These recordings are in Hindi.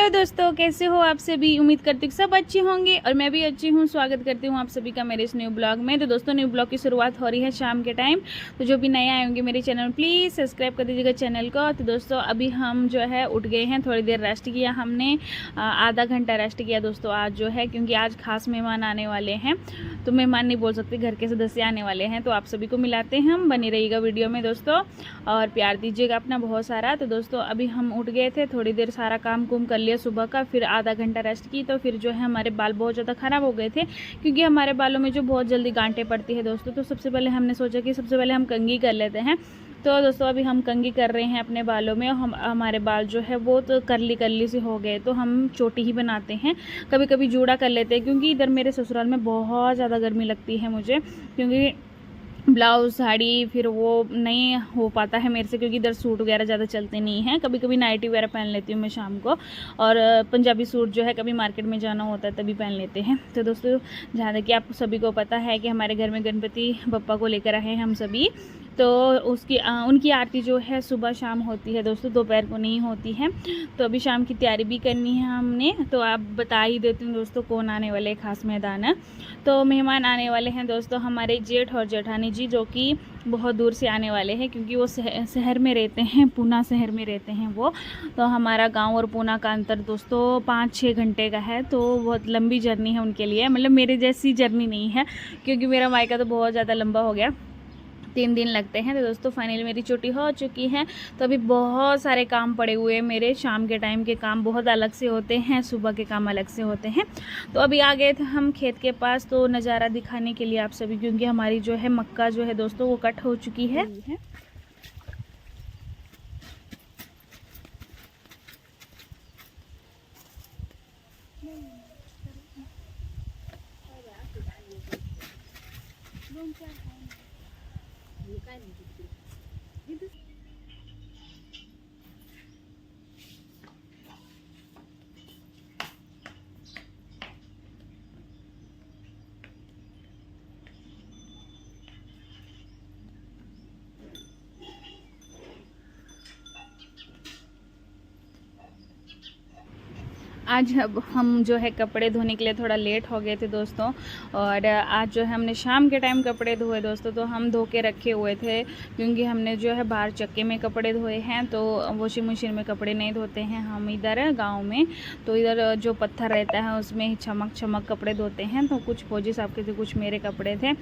हेलो दोस्तों, कैसे हो आप सभी। उम्मीद करती हूँ सब अच्छी होंगे और मैं भी अच्छी हूँ। स्वागत करती हूँ आप सभी का मेरे इस न्यू ब्लॉग में। तो दोस्तों, न्यू ब्लॉग की शुरुआत हो रही है शाम के टाइम। तो जो भी नए आए होंगे मेरे चैनल, प्लीज़ सब्सक्राइब कर दीजिएगा चैनल को। तो दोस्तों, अभी हम जो है उठ गए हैं, थोड़ी देर रेस्ट किया हमने, आधा घंटा रेस्ट किया दोस्तों आज जो है, क्योंकि आज खास मेहमान आने वाले हैं। तो मेहमान नहीं बोल सकते, घर के सदस्य आने वाले हैं। तो आप सभी को मिलाते हैं हम, बनी रहिएगा वीडियो में दोस्तों और प्यार दीजिएगा अपना बहुत सारा। तो दोस्तों, अभी हम उठ गए थे, थोड़ी देर सारा काम कुम कर लिया सुबह का, फिर आधा घंटा रेस्ट की। तो फिर जो है हमारे बाल बहुत ज़्यादा ख़राब हो गए थे, क्योंकि हमारे बालों में जो बहुत जल्दी गांठें पड़ती है दोस्तों। तो सबसे पहले हमने सोचा कि सबसे पहले हम कंघी कर लेते हैं। तो दोस्तों, अभी हम कंघी कर रहे हैं अपने बालों में। हमारे बाल जो है वो तो करली करली से हो गए, तो हम चोटी ही बनाते हैं, कभी कभी जूड़ा कर लेते हैं, क्योंकि इधर मेरे ससुराल में बहुत ज़्यादा गर्मी लगती है मुझे, क्योंकि ब्लाउज साड़ी फिर वो नहीं हो पाता है मेरे से, क्योंकि इधर सूट वगैरह ज़्यादा चलते नहीं हैं। कभी कभी नाइटी वगैरह पहन लेती हूँ मैं शाम को, और पंजाबी सूट जो है कभी मार्केट में जाना होता है तभी पहन लेते हैं। तो दोस्तों, जहाँ तक कि आप सभी को पता है कि हमारे घर में गणपति बप्पा को लेकर आए हैं हम सभी। तो उनकी आरती जो है सुबह शाम होती है दोस्तों, दोपहर को नहीं होती है। तो अभी शाम की तैयारी भी करनी है हमने। तो आप बता ही देती हूँ दोस्तों कौन आने वाले खास मैदान है। तो मेहमान आने वाले हैं दोस्तों हमारे जेठ और जेठानी जी, जो कि बहुत दूर से आने वाले हैं, क्योंकि वो शहर में रहते हैं, पूना शहर में रहते हैं वो। तो हमारा गांव और पूना का अंतर दोस्तों 5-6 घंटे का है। तो बहुत लंबी जर्नी है उनके लिए, मतलब मेरे जैसी जर्नी नहीं है, क्योंकि मेरा मायका तो बहुत ज़्यादा लंबा हो गया, 3 दिन लगते हैं। तो दोस्तों, फाइनली मेरी छुट्टी हो चुकी है। तो अभी बहुत सारे काम पड़े हुए हैं मेरे। शाम के टाइम के काम बहुत अलग से होते हैं, सुबह के काम अलग से होते हैं। तो अभी आ गए थे हम खेत के पास, तो नज़ारा दिखाने के लिए आप सभी, क्योंकि हमारी जो है मक्का जो है दोस्तों वो कट हो चुकी है। आज हम जो है कपड़े धोने के लिए थोड़ा लेट हो गए थे दोस्तों, और आज जो है हमने शाम के टाइम कपड़े धोए दोस्तों। तो हम धो के रखे हुए थे, क्योंकि हमने जो है बाहर चक्के में कपड़े धोए हैं, तो वॉशिंग मशीन में कपड़े नहीं धोते हैं हम इधर गांव में। तो इधर जो पत्थर रहता है उसमें ही चमक चमक कपड़े धोते हैं। तो कुछ फौजी साहब के थे, कुछ मेरे कपड़े थे।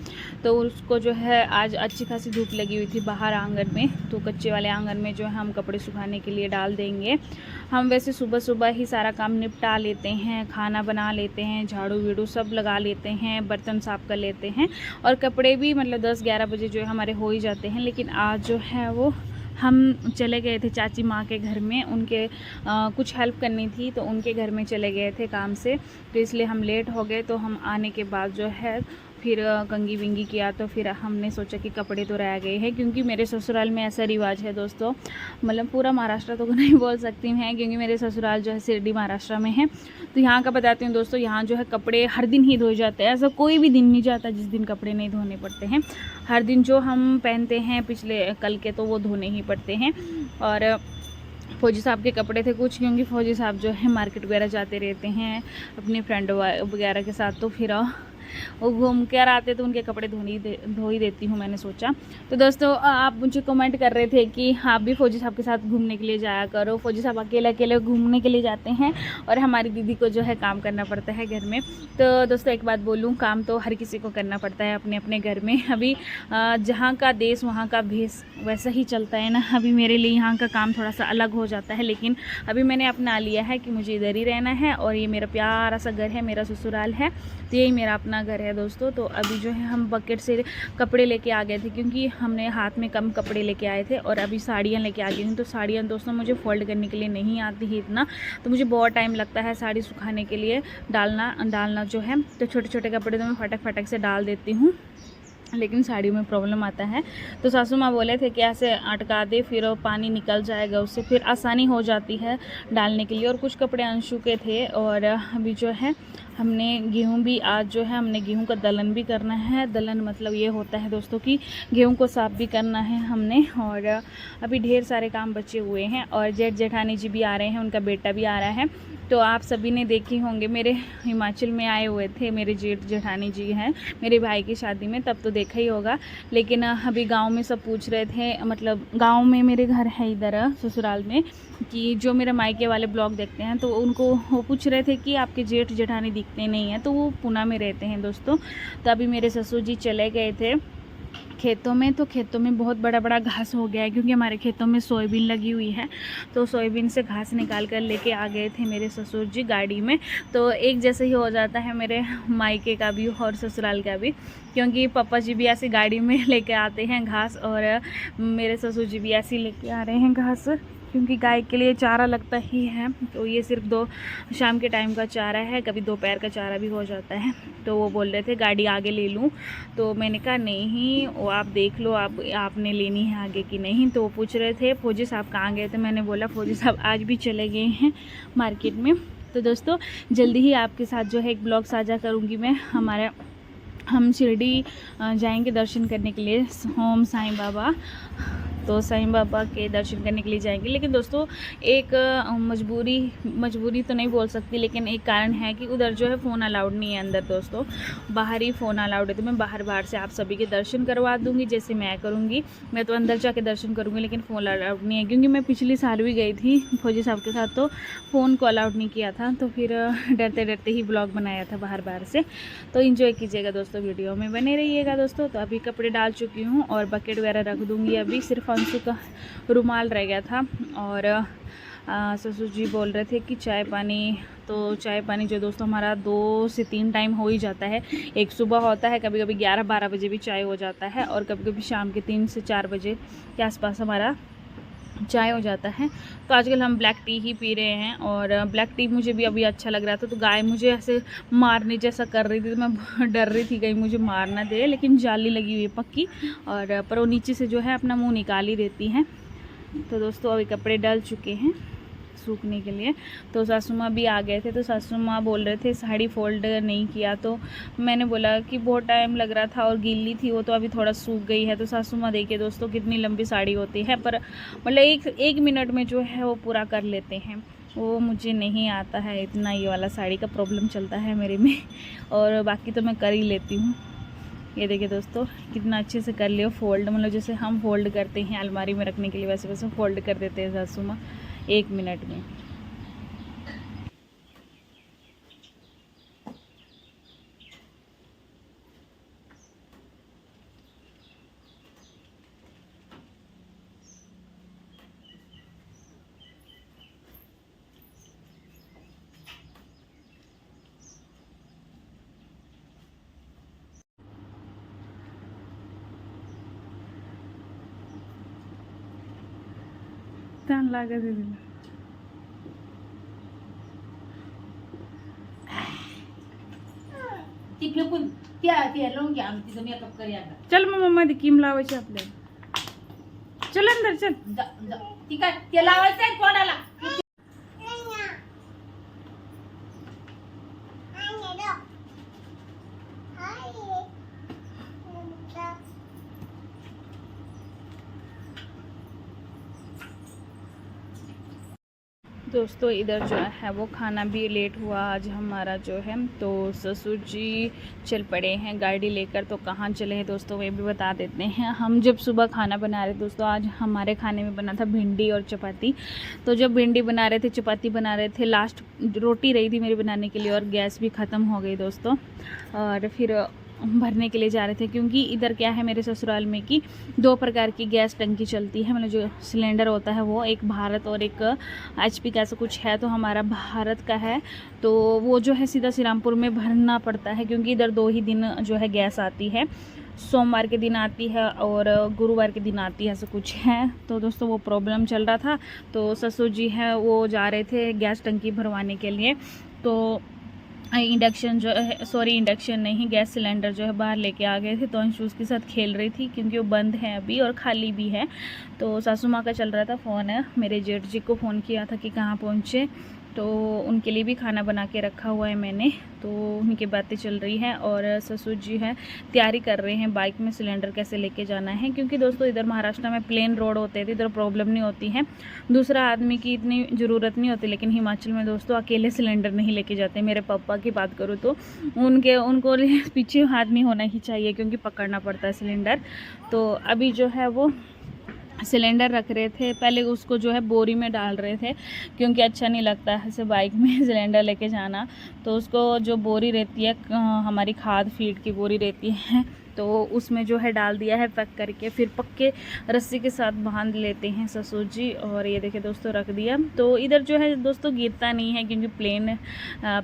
तो उसको जो है आज अच्छी खासी धूप लगी हुई थी बाहर आंगन में, तो कच्चे वाले आंगन में जो है हम कपड़े सुखाने के लिए डाल देंगे। हम वैसे सुबह सुबह ही सारा काम निपटा लेते हैं, खाना बना लेते हैं, झाड़ू वीड़ू सब लगा लेते हैं, बर्तन साफ़ कर लेते हैं, और कपड़े भी मतलब 10-11 बजे जो है हमारे हो ही जाते हैं। लेकिन आज जो है वो हम चले गए थे चाची माँ के घर में, उनके कुछ हेल्प करनी थी, तो उनके घर में चले गए थे काम से, तो इसलिए हम लेट हो गए। तो हम आने के बाद जो है फिर कंघी विंगी किया, तो फिर हमने सोचा कि कपड़े तो रह गए हैं, क्योंकि मेरे ससुराल में ऐसा रिवाज है दोस्तों, मतलब पूरा महाराष्ट्र तो नहीं बोल सकती मैं, क्योंकि मेरे ससुराल जो है शिरडी महाराष्ट्र में है। तो यहाँ का बताती हूँ दोस्तों, यहाँ जो है कपड़े हर दिन ही धोए जाते हैं। ऐसा कोई भी दिन नहीं जाता जिस दिन कपड़े नहीं धोने पड़ते हैं। हर दिन जो हम पहनते हैं पिछले कल के, तो वो धोने ही पड़ते हैं। और फौजी साहब के कपड़े थे कुछ, क्योंकि फौजी साहब जो है मार्केट वगैरह जाते रहते हैं अपने फ्रेंड वगैरह के साथ, तो फिर वो घूम कर आते, तो उनके कपड़े धो ही देती हूँ मैंने सोचा। तो दोस्तों, आप मुझे कमेंट कर रहे थे कि आप भी फौजी साहब के साथ घूमने के लिए जाया करो। फौजी साहब अकेले अकेले घूमने के लिए जाते हैं, और हमारी दीदी को जो है काम करना पड़ता है घर में। तो दोस्तों, एक बात बोलूँ, काम तो हर किसी को करना पड़ता है अपने अपने घर में। अभी जहाँ का देश वहाँ का भेष वैसा ही चलता है ना। अभी मेरे लिए यहाँ का काम थोड़ा सा अलग हो जाता है, लेकिन अभी मैंने अपना लिया है कि मुझे इधर ही रहना है, और ये मेरा प्यारा सा घर है, मेरा ससुराल है, तो यही मेरा अपना घर है दोस्तों। तो अभी जो है हम बकेट से कपड़े लेके आ गए थे, क्योंकि हमने हाथ में कम कपड़े लेके आए थे, और अभी साड़ियाँ लेके आ गई हूँ। तो साड़ियाँ दोस्तों मुझे फोल्ड करने के लिए नहीं आती है इतना, तो मुझे बहुत टाइम लगता है साड़ी सुखाने के लिए डालना जो है। तो छोटे छोटे कपड़े तो मैं फटक फटक से डाल देती हूँ, लेकिन साड़ियों में प्रॉब्लम आता है। तो सासू माँ बोले थे कि ऐसे अटका दे, फिर पानी निकल जाएगा उससे, फिर आसानी हो जाती है डालने के लिए। और कुछ कपड़े अंशु के थे, और अभी जो है हमने गेहूं भी आज जो है हमने गेहूं का दलन भी करना है। दलन मतलब ये होता है दोस्तों कि गेहूं को साफ़ भी करना है हमने। और अभी ढेर सारे काम बचे हुए हैं और जेठ जेठानी जी भी आ रहे हैं, उनका बेटा भी आ रहा है। तो आप सभी ने देखे होंगे, मेरे हिमाचल में आए हुए थे मेरे जेठ जेठानी जी हैं मेरे भाई की शादी में, तब तो देखा ही होगा। लेकिन अभी गांव में सब पूछ रहे थे, मतलब गांव में मेरे घर है इधर ससुराल में, कि जो मेरे मायके वाले ब्लॉग देखते हैं तो उनको वो पूछ रहे थे कि आपके जेठ जेठानी दिखते नहीं हैं, तो वो पुणे में रहते हैं दोस्तों। तो अभी मेरे ससुर जी चले गए थे खेतों में, तो खेतों में बहुत बड़ा बड़ा घास हो गया है, क्योंकि हमारे खेतों में सोयाबीन लगी हुई है। तो सोयाबीन से घास निकाल कर लेके आ गए थे मेरे ससुर जी गाड़ी में। तो एक जैसे ही हो जाता है मेरे मायके का भी और ससुराल का भी, क्योंकि पापा जी भी ऐसी गाड़ी में लेके आते हैं घास, और मेरे ससुर जी भी ऐसे लेके आ रहे हैं घास, क्योंकि गाय के लिए चारा लगता ही है। तो ये सिर्फ 2 शाम के टाइम का चारा है, कभी दोपहर का चारा भी हो जाता है। तो वो बोल रहे थे गाड़ी आगे ले लूँ, तो मैंने कहा नहीं, वो आप देख लो आपने लेनी है आगे कि नहीं। तो वो पूछ रहे थे फौजी साहब कहाँ गए थे, मैंने बोला फौजी साहब आज भी चले गए हैं मार्केट में। तो दोस्तों जल्दी ही आपके साथ जो है एक ब्लॉग साझा करूँगी मैं। हम शिरडी जाएंगे दर्शन करने के लिए, ओम साईं बाबा। तो साईं बाबा के दर्शन करने के लिए जाएंगे। लेकिन दोस्तों एक मजबूरी तो नहीं बोल सकती, लेकिन एक कारण है कि उधर जो है फ़ोन अलाउड नहीं है अंदर दोस्तों, बाहर ही फ़ोन अलाउड है। तो मैं बाहर से आप सभी के दर्शन करवा दूँगी जैसे मैं करूँगी। मैं तो अंदर जाके दर्शन करूँगी, लेकिन फ़ोन अलाउड नहीं है, क्योंकि मैं पिछली साल भी गई थी फौजी साहब के साथ, तो फ़ोन को अलाउड नहीं किया था। तो फिर डरते डरते ही ब्लॉग बनाया था बाहर से। तो इन्जॉय कीजिएगा दोस्तों, वीडियो में बने रहिएगा दोस्तों। तो अभी कपड़े डाल चुकी हूँ और बकेट वगैरह रख दूँगी। अभी सिर्फ अंशु का रुमाल रह गया था। और ससुर जी बोल रहे थे कि चाय पानी, तो चाय पानी जो दोस्तों हमारा 2 से 3 टाइम हो ही जाता है। एक सुबह होता है, कभी कभी 11-12 बजे भी चाय हो जाता है, और कभी कभी शाम के 3 से 4 बजे के आसपास हमारा चाय हो जाता है। तो आजकल हम ब्लैक टी ही पी रहे हैं, और ब्लैक टी मुझे भी अभी अच्छा लग रहा था। तो गाय मुझे ऐसे मारने जैसा कर रही थी, तो मैं डर रही थी कहीं मुझे मार ना दे, लेकिन जाली लगी हुई है पक्की, और पर वो नीचे से जो है अपना मुंह निकाल ही देती हैं। तो दोस्तों अभी कपड़े डल चुके हैं सूखने के लिए। तो सासू माँ भी आ गए थे, तो सासू माँ बोल रहे थे साड़ी फोल्ड नहीं किया। तो मैंने बोला कि बहुत टाइम लग रहा था और गीली थी वो, तो अभी थोड़ा सूख गई है। तो सासू माँ देखिए दोस्तों कितनी लंबी साड़ी होती है, पर मतलब एक मिनट में जो है वो पूरा कर लेते हैं। वो मुझे नहीं आता है इतना, ये वाला साड़ी का प्रॉब्लम चलता है मेरे में, और बाकी तो मैं कर ही लेती हूँ। ये देखिए दोस्तों कितना अच्छे से कर लियो फोल्ड, मतलब जैसे हम फोल्ड करते हैं अलमारी में रखने के लिए, वैसे फोल्ड कर देते हैं सासू माँ 1 मिनट में। तान लागा दीदी चल मग मम्मा ती क्रीम लावायची आपल्याला, चल अंदर चल। ठीक आहे ते लावायचं आहे कोणाला दोस्तों इधर जो है वो खाना भी लेट हुआ आज हमारा जो है। तो ससुर जी चल पड़े हैं गाड़ी लेकर। तो कहाँ चले हैं दोस्तों वे भी बता देते हैं। हम जब सुबह खाना बना रहे दोस्तों, आज हमारे खाने में बना था भिंडी और चपाती। तो जब भिंडी बना रहे थे चपाती बना रहे थे, लास्ट रोटी रही थी मेरी बनाने के लिए, और गैस भी ख़त्म हो गई दोस्तों। और फिर भरने के लिए जा रहे थे, क्योंकि इधर क्या है मेरे ससुराल में कि 2 प्रकार की गैस टंकी चलती है, मतलब जो सिलेंडर होता है वो, एक भारत और एक HP का ऐसा कुछ है। तो हमारा भारत का है, तो वो जो है सीधा श्रीरामपुर में भरना पड़ता है, क्योंकि इधर 2 ही दिन जो है गैस आती है, सोमवार के दिन आती है और गुरुवार के दिन आती है, ऐसा कुछ है। तो दोस्तों वो प्रॉब्लम चल रहा था। तो ससुर जी है वो जा रहे थे गैस टंकी भरवाने के लिए। तो इंडक्शन जो है, सॉरी इंडक्शन नहीं, गैस सिलेंडर जो है बाहर लेके आ गए थे। तो अंशु उसके साथ खेल रही थी, क्योंकि वो बंद है अभी और खाली भी है। तो सासू माँ का चल रहा था फ़ोन है, मेरे जेठ जी को फ़ोन किया था कि कहाँ पहुँचे। तो उनके लिए भी खाना बना के रखा हुआ है मैंने। तो उनकी बातें चल रही हैं और ससुर जी हैं तैयारी कर रहे हैं बाइक में सिलेंडर कैसे लेके जाना है, क्योंकि दोस्तों इधर महाराष्ट्र में प्लेन रोड होते थे, इधर प्रॉब्लम नहीं होती है, दूसरा आदमी की इतनी ज़रूरत नहीं होती। लेकिन हिमाचल में दोस्तों अकेले सिलेंडर नहीं लेके जाते। मेरे पापा की बात करूँ तो उनको पीछे आदमी होना ही चाहिए, क्योंकि पकड़ना पड़ता है सिलेंडर। तो अभी जो है वो सिलेंडर रख रहे थे, पहले उसको जो है बोरी में डाल रहे थे, क्योंकि अच्छा नहीं लगता है ऐसे बाइक में सिलेंडर लेके जाना। तो उसको जो बोरी रहती है हमारी खाद फीड की बोरी रहती है, तो उसमें जो है डाल दिया है पैक करके, फिर पक्के रस्सी के साथ बांध लेते हैं ससुर जी। और ये देखिए दोस्तों रख दिया। तो इधर जो है दोस्तों गिरता नहीं है, क्योंकि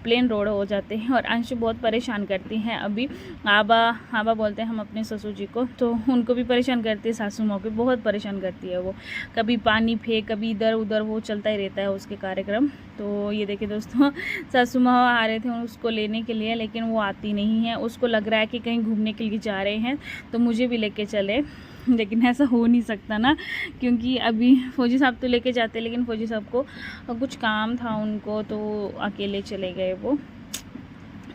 प्लेन रोड हो जाते हैं। और अंशु बहुत परेशान करती हैं अभी, आबा बोलते हैं हम अपने ससुर जी को, तो उनको भी परेशान करती है, सासू माँ को बहुत परेशान करती है वो, कभी पानी फेंक, कभी इधर उधर, वो चलता ही रहता है उसके कार्यक्रम। तो ये देखिए दोस्तों सासू माँ आ रहे थे उसको लेने के लिए, लेकिन वो आती नहीं है। उसको लग रहा है कि कहीं घूमने के लिए जा रहे हैं तो मुझे भी लेके चले, लेकिन ऐसा हो नहीं सकता ना, क्योंकि अभी फौजी साहब तो लेके जाते, लेकिन फौजी साहब को कुछ काम था उनको, तो अकेले चले गए वो।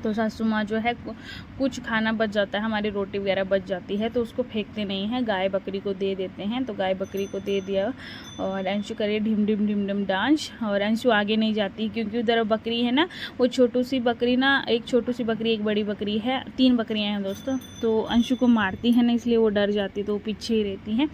तो सासू माँ जो है कुछ खाना बच जाता है, हमारी रोटी वगैरह बच जाती है तो उसको फेंकते नहीं हैं, गाय बकरी को दे देते हैं। तो गाय बकरी को दे दिया और अंशु करे ढिम ढिम ढिम ढिम डांस। और अंशु आगे नहीं जाती, क्योंकि उधर बकरी है ना, वो छोटू सी बकरी ना, एक छोटू सी बकरी एक बड़ी बकरी है, 3 बकरियाँ हैं दोस्तों। तो अंशु को मारती है ना, इसलिए वो डर जाती, तो वो पीछे ही रहती हैं।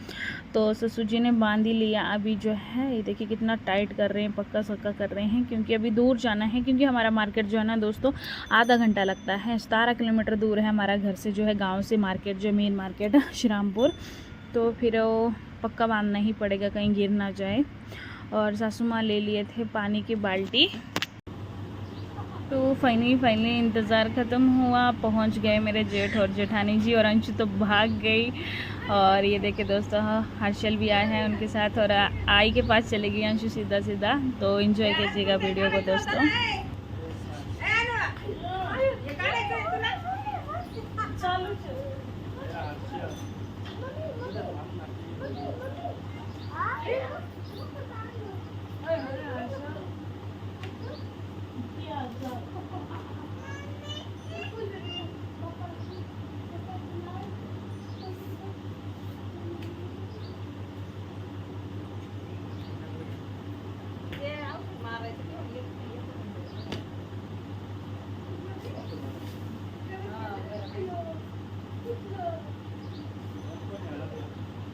तो ससुर जी ने बांध ही लिया। अभी जो है ये देखिए कितना टाइट कर रहे हैं, पक्का सक्का कर रहे हैं, क्योंकि अभी दूर जाना है। क्योंकि हमारा मार्केट जो है ना दोस्तों आधा घंटा लगता है, 17 किलोमीटर दूर है हमारा घर से, जो है गांव से मार्केट, जो मेन मार्केट श्रीरामपुर। तो फिर वो पक्का बांधना ही पड़ेगा, कहीं गिर ना जाए। और सासू माँ ले लिए थे पानी की बाल्टी। तो फाइनली इंतज़ार ख़त्म हुआ, पहुंच गए मेरे जेठ और जेठानी जी, और अंशु तो भाग गई। और ये देखे दोस्तों हर्षल भी आए हैं उनके साथ, और आई के पास चली गई अंशु सीधा। तो एंजॉय कीजिएगा वीडियो को दोस्तों।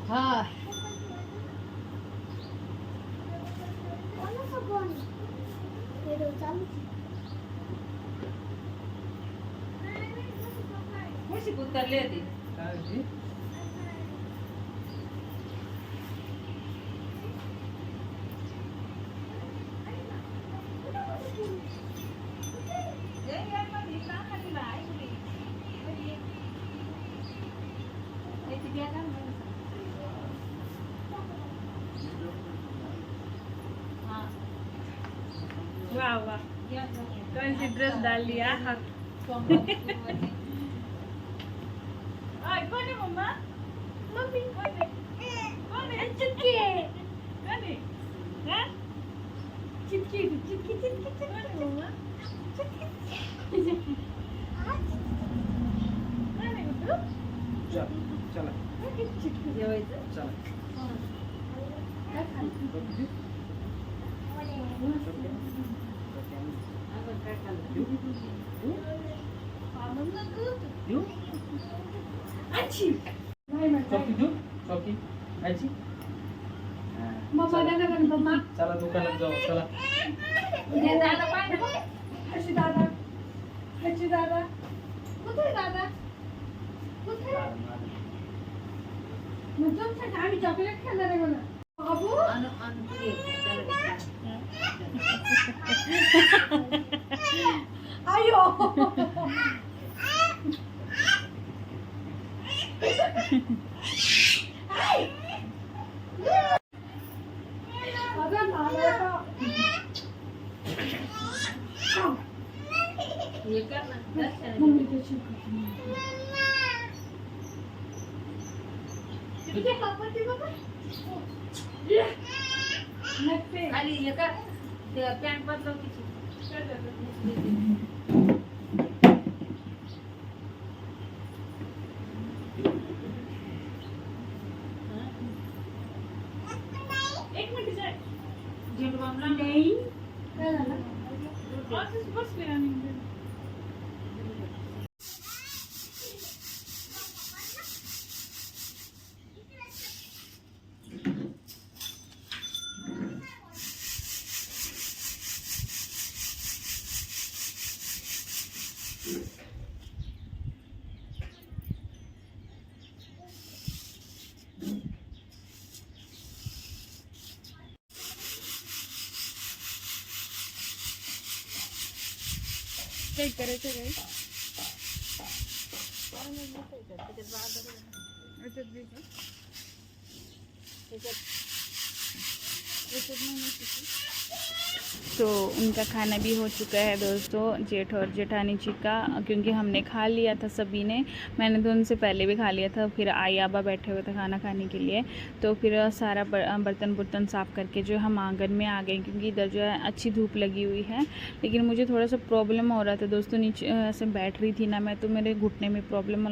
हाँ उतर ले दी वाह वाह, कौन सी ड्रेस डाल लिया। कौन है मम्मा? मम्मी कौन है? चिटकी कौन है? हाँ? चिटकी कौन है मम्मा? कौन है गुड्डू? चला चिटकी चला चला दुकानात जाऊ चला आम्ही चॉकलेट खाणार आहे म्हणा बाबू आयो ये करना मम्मी के ठीक है पापा खाली ये कर पैंट बदलो किसी एक मिनट जाए झंडू मामला नहीं काय झालं बस मेरा नहीं काही करायचं काय याच्यात बी का? याच्यात नाही नसतं. तो उनका खाना भी हो चुका है दोस्तों, जेठ और जेठानी जी का, क्योंकि हमने खा लिया था सभी ने। मैंने तो उनसे पहले भी खा लिया था, फिर आई आबा बैठे हुए थे खाना खाने के लिए, तो फिर सारा बर्तन साफ़ करके जो हम आंगन में आ गए, क्योंकि इधर जो है अच्छी धूप लगी हुई है। लेकिन मुझे थोड़ा सा प्रॉब्लम हो रहा था दोस्तों, नीचे ऐसे बैठ रही थी ना मैं, तो मेरे घुटने में प्रॉब्लम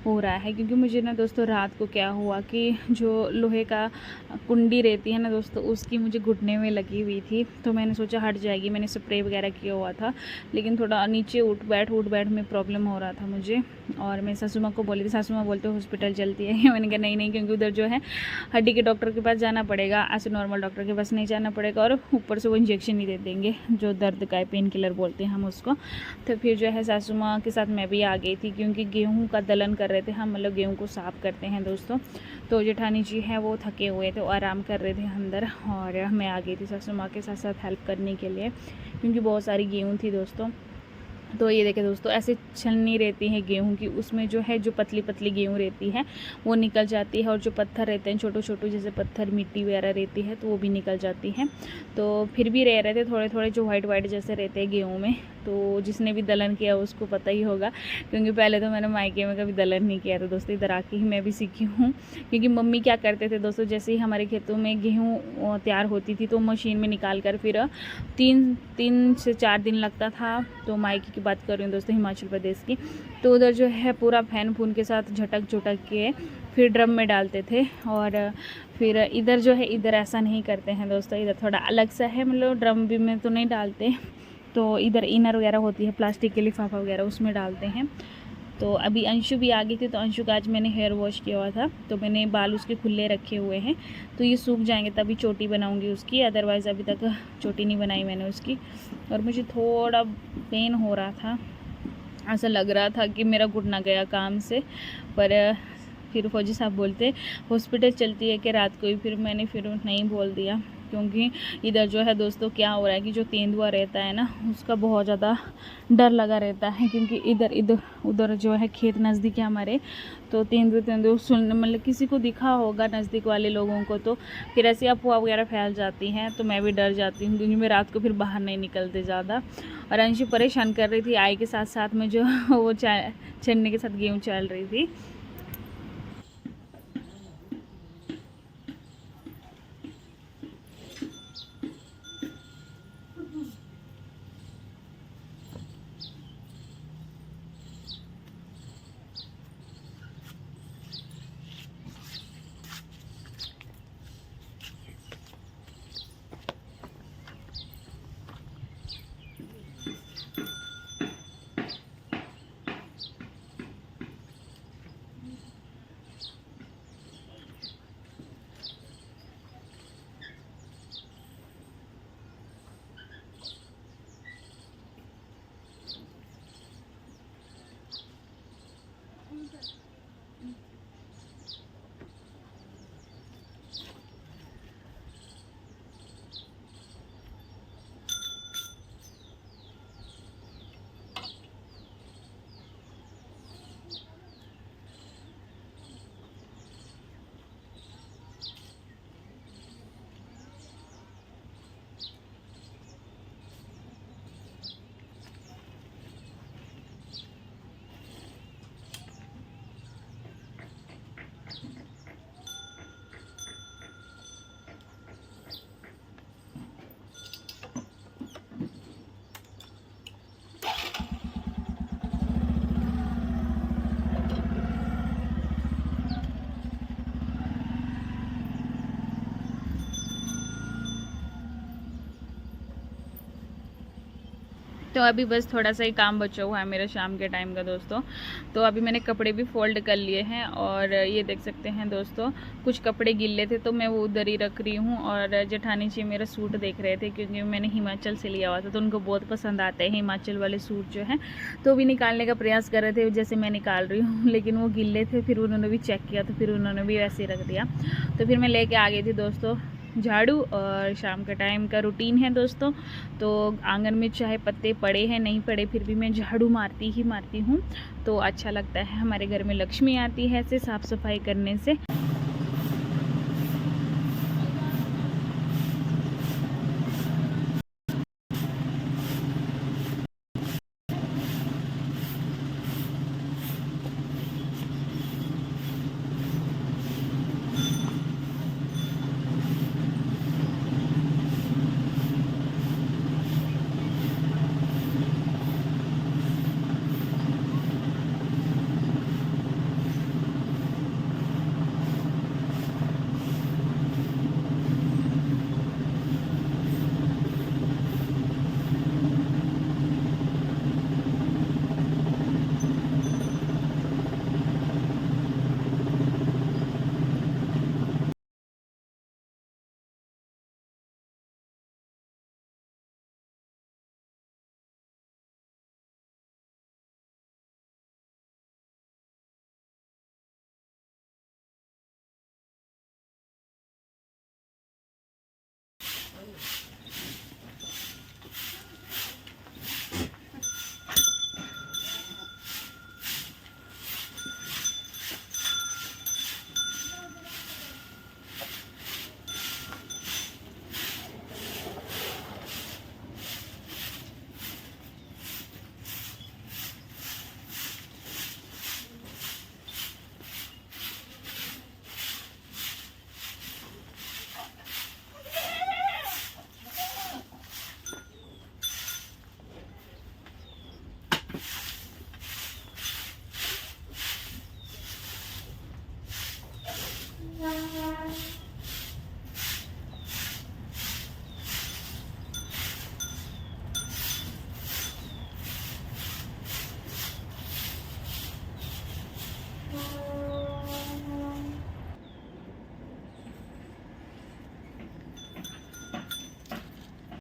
हो रहा है, क्योंकि मुझे ना दोस्तों रात को क्या हुआ कि जो लोहे का कुंडी रहती है ना दोस्तों, उसकी मुझे घुटने में लगी हुई थी। तो मैंने सोचा हट जाएगी, मैंने स्प्रे वगैरह किया हुआ था, लेकिन थोड़ा नीचे उठ बैठ में प्रॉब्लम हो रहा था मुझे। और मैं सासू माँ को बोली थी, सासू माँ बोलते हॉस्पिटल चलती है। मैंने कहा नहीं, क्योंकि उधर जो है हड्डी के डॉक्टर के पास जाना पड़ेगा, ऐसे नॉर्मल डॉक्टर के पास नहीं जाना पड़ेगा, और ऊपर से वो इंजेक्शन ही दे देंगे जो दर्द का है, पेन किलर बोलते हैं हम उसको। तो फिर जो है सासू माँ के साथ मैं भी आ गई थी, क्योंकि गेहूँ का दलन कर रहे थे हम, मतलब गेहूँ को साफ़ करते हैं दोस्तों। तो जेठानी जी हैं वो थके हुए थे, आराम कर रहे थे अंदर, और मैं आ गई थी सासू माँ के साथ साथ हेल्प करने के लिए, क्योंकि बहुत सारी गेहूँ थी दोस्तों। तो ये देखें दोस्तों, ऐसे छलनी रहती है गेहूं की, उसमें जो है जो पतली पतली गेहूं रहती है वो निकल जाती है, और जो पत्थर रहते हैं छोटे छोटे जैसे पत्थर मिट्टी वगैरह रहती है तो वो भी निकल जाती है। तो फिर भी रह रहे थे थोड़े थोड़े जो वाइट जैसे रहते हैं गेहूं में। तो जिसने भी दलन किया उसको पता ही होगा, क्योंकि पहले तो मैंने मायके में कभी दलन नहीं किया था दोस्तों, इधर आके ही मैं भी सीखी हूँ। क्योंकि मम्मी क्या करते थे दोस्तों, जैसे ही हमारे खेतों में गेहूँ तैयार होती थी तो मशीन में निकाल कर फिर 3 से 4 दिन लगता था। तो मायके की बात कर रही हूँ दोस्तों, हिमाचल प्रदेश की। तो उधर जो है पूरा फैन फून के साथ झटक के फिर ड्रम में डालते थे। और फिर इधर जो है, इधर ऐसा नहीं करते हैं दोस्तों, इधर थोड़ा अलग सा है, मतलब ड्रम भी में तो नहीं डालते। तो इधर इनर वगैरह होती है प्लास्टिक के लिफाफा वगैरह, उसमें डालते हैं। तो अभी अंशु भी आ गई थी, तो अंशु का आज मैंने हेयर वॉश किया हुआ था, तो मैंने बाल उसके खुले रखे हुए हैं, तो ये सूख जाएंगे तभी चोटी बनाऊंगी उसकी, अदरवाइज़ अभी तक चोटी नहीं बनाई मैंने उसकी। और मुझे थोड़ा पेन हो रहा था, ऐसा लग रहा था कि मेरा घुटना गया काम से, पर फिर फौजी साहब बोलते हॉस्पिटल चलती है कि रात को ही, फिर मैंने फिर नहीं बोल दिया, क्योंकि इधर जो है दोस्तों क्या हो रहा है कि जो तेंदुआ रहता है ना, उसका बहुत ज़्यादा डर लगा रहता है, क्योंकि इधर उधर जो है खेत नज़दीक है हमारे, तो तेंदुआ सुन, मतलब किसी को दिखा होगा नज़दीक वाले लोगों को, तो फिर ऐसी अफवाह वगैरह फैल जाती हैं, तो मैं भी डर जाती हूँ, क्योंकि मैं रात को फिर बाहर नहीं निकलते ज़्यादा। और अंशु परेशान कर रही थी आई के साथ साथ में, जो वो छन्ने के साथ गेहूँ चल रही थी। तो अभी बस थोड़ा सा ही काम बचा हुआ है मेरा शाम के टाइम का दोस्तों। तो अभी मैंने कपड़े भी फोल्ड कर लिए हैं और ये देख सकते हैं दोस्तों, कुछ कपड़े गिल्ले थे तो मैं वो उधर ही रख रही हूँ। और जेठानी जी मेरा सूट देख रहे थे क्योंकि मैंने हिमाचल से लिया हुआ था, तो उनको बहुत पसंद आते हैं हिमाचल वाले सूट जो हैं। तो भी निकालने का प्रयास कर रहे थे जैसे मैं निकाल रही हूँ, लेकिन वो गिल्ले थे। फिर उन्होंने भी चेक किया तो फिर उन्होंने भी वैसे ही रख दिया। तो फिर मैं लेके आ गई थी दोस्तों झाड़ू। और शाम का टाइम का रूटीन है दोस्तों, तो आंगन में चाहे पत्ते पड़े हैं नहीं पड़े फिर भी मैं झाड़ू मारती ही मारती हूँ। तो अच्छा लगता है, हमारे घर में लक्ष्मी आती है ऐसे साफ़ सफाई करने से।